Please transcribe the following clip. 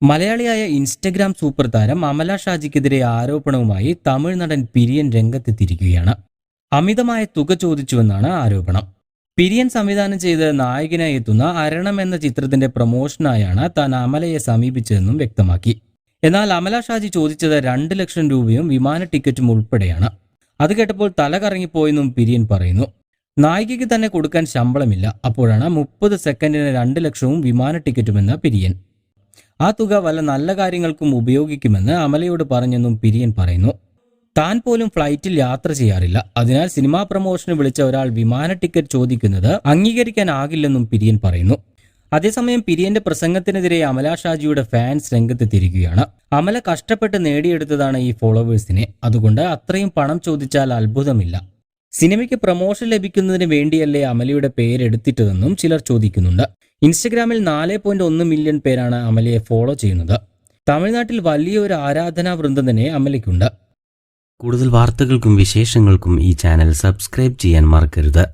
മലയാളിയായ Instagram super താരം അമല ഷാജിക്കെതിരെ ആരോപണവുമായി തമിഴ് നടൻ പിരിയൻ രംഗത്തെത്തിയിരിക്കുകയാണ്. അമിതമായ തുക ചോദിച്ചുവെന്നാണ് ആരോപണം. പിരിയൻ സംവിധാനം ചെയ്ത് നായകനായി എത്തുന്ന അരണം എന്ന ചിത്രത്തിന്റെ പ്രൊമോഷനായാണ് താൻ അമലയെ സമീപിച്ചതെന്നും വ്യക്തമാക്കി. എന്നാൽ അമല ഷാജി ചോദിച്ചത് 2 ലക്ഷം രൂപയും വിമാന ടിക്കറ്റും ഉൾപ്പെടെയാണ്. അത് കേട്ടപ്പോൾ തല കറങ്ങിപ്പോയെന്നും പിരിയൻ പറയുന്നു. നായികയ്ക്ക് തന്നെ കൊടുക്കാൻ ശമ്പളമില്ല, അപ്പോഴാണ് 30 സെക്കൻഡിന് 2 ലക്ഷവും വിമാന ടിക്കറ്റുമെന്ന് പിരിയൻ. ആ തുക വല്ല നല്ല കാര്യങ്ങൾക്കും ഉപയോഗിക്കുമെന്ന് അമലയോട് പറഞ്ഞെന്നും പിരിയൻ പറയുന്നു. താൻ പോലും ഫ്ലൈറ്റിൽ യാത്ര ചെയ്യാറില്ല, അതിനാൽ സിനിമാ പ്രമോഷന് വിളിച്ച ഒരാൾ വിമാന ടിക്കറ്റ് ചോദിക്കുന്നത് അംഗീകരിക്കാനാകില്ലെന്നും പിരിയൻ പറയുന്നു. അതേസമയം പിരിയന്റെ പ്രസംഗത്തിനെതിരെ അമല ഷാജിയുടെ ഫാൻസ് രംഗത്തെത്തിയിരിക്കുകയാണ്. അമല കഷ്ടപ്പെട്ട് നേടിയെടുത്തതാണ് ഈ ഫോളോവേഴ്സിനെ, അതുകൊണ്ട് അത്രയും പണം ചോദിച്ചാൽ അത്ഭുതമില്ല. സിനിമയ്ക്ക് പ്രമോഷൻ ലഭിക്കുന്നതിന് വേണ്ടിയല്ലേ അമലയുടെ പേരെടുത്തിട്ടതെന്നും ചിലർ ചോദിക്കുന്നുണ്ട്. ഇൻസ്റ്റഗ്രാമിൽ 4.1 മില്യൺ പേരാണ് അമലയെ ഫോളോ ചെയ്യുന്നത്. തമിഴ്നാട്ടിൽ വലിയൊരു ആരാധനാ വൃന്ദം തന്നെ അമലയ്ക്കുണ്ട്. കൂടുതൽ വാർത്തകൾക്കും വിശേഷങ്ങൾക്കും ഈ ചാനൽ സബ്സ്ക്രൈബ് ചെയ്യാൻ മറക്കരുത്.